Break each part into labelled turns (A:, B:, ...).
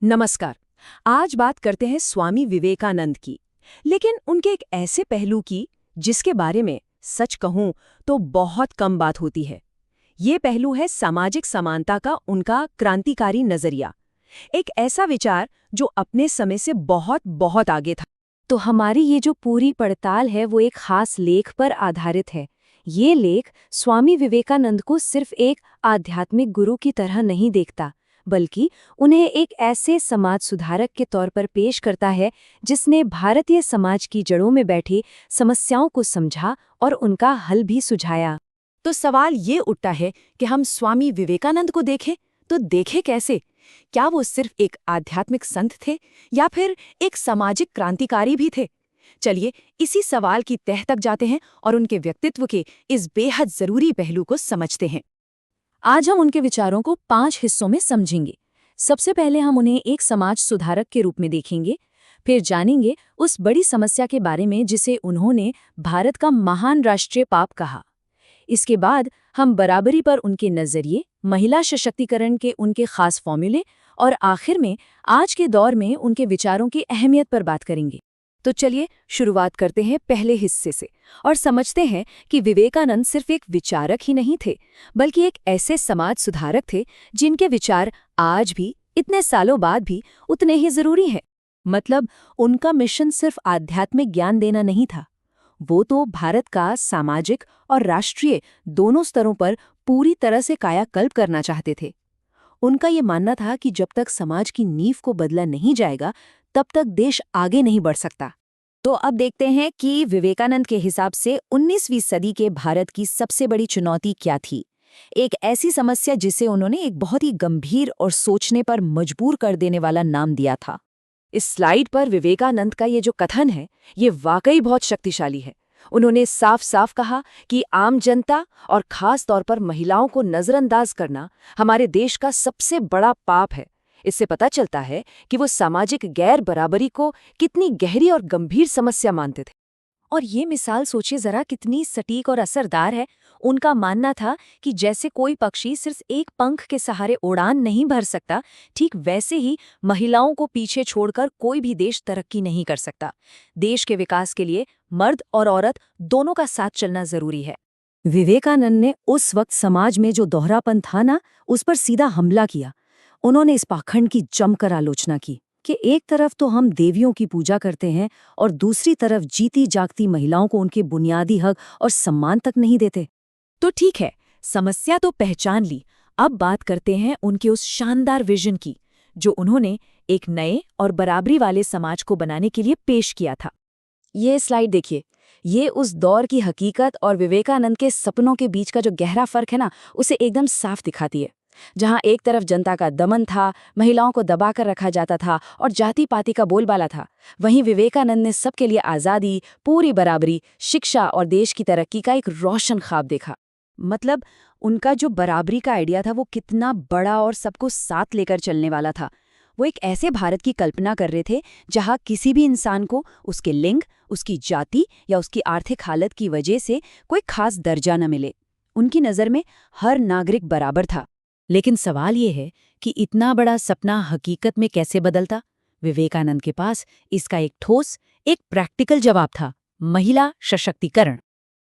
A: नमस्कार। आज बात करते हैं स्वामी विवेकानंद की, लेकिन उनके एक ऐसे पहलू की जिसके बारे में सच कहूं तो बहुत कम बात होती है। ये पहलू है सामाजिक समानता का उनका क्रांतिकारी नजरिया। एक ऐसा विचार जो अपने समय से बहुत बहुत आगे था।
B: तो हमारी ये जो पूरी पड़ताल है वो एक खास लेख पर आधारित है। ये लेख स्वामी विवेकानंद को सिर्फ एक आध्यात्मिक गुरु की तरह नहीं देखता, बल्कि उन्हें एक ऐसे समाज सुधारक के तौर पर पेश करता है जिसने भारतीय समाज की जड़ों में बैठी समस्याओं को समझा और उनका हल भी सुझाया।
A: तो सवाल ये उठता है कि हम स्वामी विवेकानंद को देखें तो देखें कैसे? क्या वो सिर्फ एक आध्यात्मिक संत थे या फिर एक सामाजिक क्रांतिकारी भी थे? चलिए इसी सवाल की तह तक जाते हैं और उनके व्यक्तित्व के इस बेहद जरूरी पहलू को समझते हैं।
B: आज हम उनके विचारों को 5 हिस्सों में समझेंगे। सबसे पहले हम उन्हें एक समाज सुधारक के रूप में देखेंगे, फिर जानेंगे उस बड़ी समस्या के बारे में जिसे उन्होंने भारत का महान राष्ट्रीय पाप कहा। इसके बाद हम बराबरी पर उनके नजरिए, महिला सशक्तिकरण के उनके खास फॉर्मूले और आखिर में आज के दौर में उनके विचारों की अहमियत पर बात करेंगे।
A: तो चलिए शुरुआत करते हैं पहले हिस्से से और समझते हैं कि विवेकानंद सिर्फ एक विचारक ही नहीं थे, बल्कि एक ऐसे समाज सुधारक थे जिनके विचार आज भी, इतने सालों बाद भी उतने ही जरूरी हैं। मतलब उनका मिशन सिर्फ आध्यात्मिक ज्ञान देना नहीं था, वो तो भारत का सामाजिक और राष्ट्रीय दोनों स्तरों पर पूरी तरह से कायाकल्प करना चाहते थे। उनका ये मानना था कि जब तक समाज की नींव को बदला नहीं जाएगा, तब तक देश आगे नहीं बढ़ सकता। तो अब देखते हैं कि विवेकानंद के हिसाब से 19वीं सदी के भारत की सबसे बड़ी चुनौती क्या थी। एक ऐसी समस्या जिसे उन्होंने एक बहुत ही गंभीर और सोचने पर मजबूर कर देने वाला नाम दिया था। इस स्लाइड पर विवेकानंद का ये जो कथन है, ये वाकई बहुत शक्तिशाली है। उन्होंने साफ साफ कहा कि आम जनता और खास तौर पर महिलाओं को नजरअंदाज करना हमारे देश का सबसे बड़ा पाप है। इससे पता चलता है कि वो सामाजिक गैर बराबरी को कितनी गहरी और गंभीर समस्या मानते थे।
B: और ये मिसाल सोचिए जरा कितनी सटीक और असरदार है। उनका मानना था कि जैसे कोई पक्षी सिर्फ एक पंख के सहारे उड़ान नहीं भर सकता, ठीक वैसे ही महिलाओं को पीछे छोड़कर कोई भी देश तरक्की नहीं कर सकता। देश के विकास के लिए मर्द और औरत दोनों का साथ चलना जरूरी है। विवेकानंद ने उस वक्त समाज में जो दोहरापन था ना, उस पर सीधा हमला किया। उन्होंने इस पाखंड की जमकर आलोचना की कि एक तरफ तो हम देवियों की पूजा करते हैं और दूसरी तरफ जीती जागती महिलाओं को उनके बुनियादी हक और सम्मान तक नहीं देते।
A: तो ठीक है, समस्या तो पहचान ली। अब बात करते हैं उनके उस शानदार विजन की जो उन्होंने एक नए और बराबरी वाले समाज को बनाने के लिए पेश किया था। ये स्लाइड देखिए, ये उस दौर की हकीकत और विवेकानंद के सपनों के बीच का जो गहरा फर्क है ना, उसे एकदम साफ दिखाती है। जहां एक तरफ जनता का दमन था, महिलाओं को दबाकर रखा जाता था और जाति पाति का बोलबाला था, वहीं विवेकानंद ने सबके लिए आज़ादी, पूरी बराबरी, शिक्षा और देश की तरक्की का एक रोशन ख्वाब देखा। मतलब उनका जो बराबरी का आइडिया था वो कितना बड़ा और सबको साथ लेकर चलने वाला था। वो एक ऐसे भारत की कल्पना कर रहे थे जहां किसी भी इंसान को उसके लिंग, उसकी जाति या उसकी आर्थिक हालत की वजह से कोई खास दर्जा न मिले। उनकी नज़र में हर नागरिक बराबर था। लेकिन सवाल ये है कि इतना बड़ा सपना हकीकत में कैसे बदलता? विवेकानंद के पास इसका एक ठोस, एक प्रैक्टिकल जवाब था: महिला सशक्तिकरण।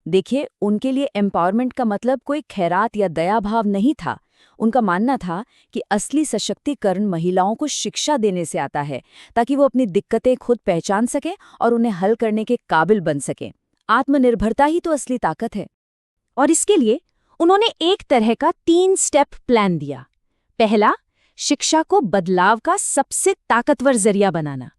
A: देखिए, उनके लिए एम्पावरमेंट का मतलब कोई खैरात या दया भाव नहीं था। उनका मानना था कि असली सशक्तिकरण महिलाओं को शिक्षा देने से आता है, ताकि वो अपनी दिक्कतें खुद पहचान सकें और उन्हें हल करने के काबिल बन सकें। आत्मनिर्भरता ही तो असली ताकत है। और इसके लिए उन्होंने एक तरह का 3 स्टेप प्लान दिया। पहला, शिक्षा को बदलाव का सबसे ताकतवर जरिया बनाना।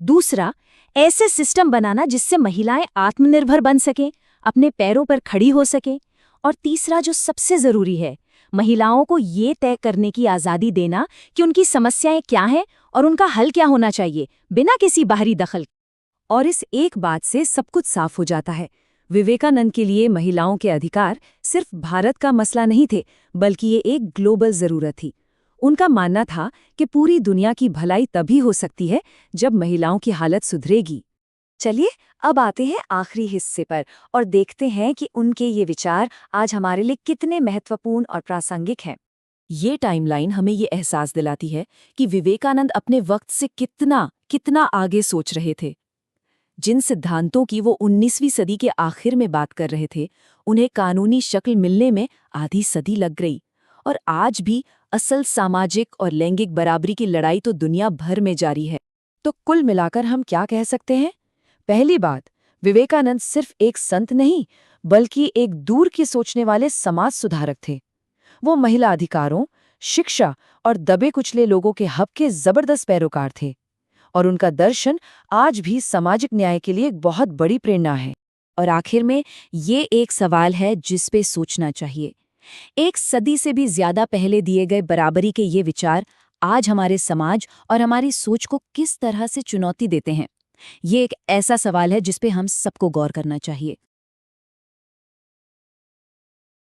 A: दूसरा, ऐसे सिस्टम बनाना जिससे महिलाएं आत्मनिर्भर बन सकें, अपने पैरों पर खड़ी हो सकें। और तीसरा, जो सबसे जरूरी है, महिलाओं को ये तय करने की आज़ादी देना कि उनकी समस्याएं क्या हैं और उनका हल क्या होना चाहिए, बिना किसी बाहरी दखल। और इस एक बात से सब कुछ साफ हो जाता है। विवेकानंद के लिए महिलाओं के अधिकार सिर्फ भारत का मसला नहीं थे, बल्कि ये एक ग्लोबल जरूरत थी। उनका मानना था कि पूरी दुनिया की भलाई तभी हो सकती है जब महिलाओं की हालत सुधरेगी। चलिए अब आते हैं आखिरी हिस्से पर और देखते हैं कि उनके ये विचार आज हमारे लिए कितने महत्वपूर्ण और प्रासंगिक हैं।
B: ये टाइमलाइन हमें ये एहसास दिलाती है कि विवेकानंद अपने वक्त से कितना कितना आगे सोच रहे थे। जिन सिद्धांतों की वो 19वीं सदी के आखिर में बात कर रहे थे, उन्हें कानूनी शक्ल मिलने में आधी सदी लग गई। और आज भी असल सामाजिक और लैंगिक बराबरी की लड़ाई तो दुनिया भर में जारी है। तो कुल मिलाकर हम क्या कह सकते हैं? पहली बात, विवेकानंद सिर्फ एक संत नहीं, बल्कि एक दूर के सोचने वाले समाज सुधारक थे। वो महिला अधिकारों, शिक्षा और दबे कुचले लोगों के हक के जबरदस्त पैरोकार थे। और उनका दर्शन आज भी सामाजिक न्याय के लिए एक बहुत बड़ी प्रेरणा है। और आखिर में ये एक सवाल है जिस पे सोचना चाहिए। एक सदी से भी ज्यादा पहले दिए गए बराबरी के ये विचार आज हमारे समाज और हमारी सोच को किस तरह से चुनौती देते हैं? ये एक ऐसा सवाल है जिस पे हम सबको गौर करना चाहिए।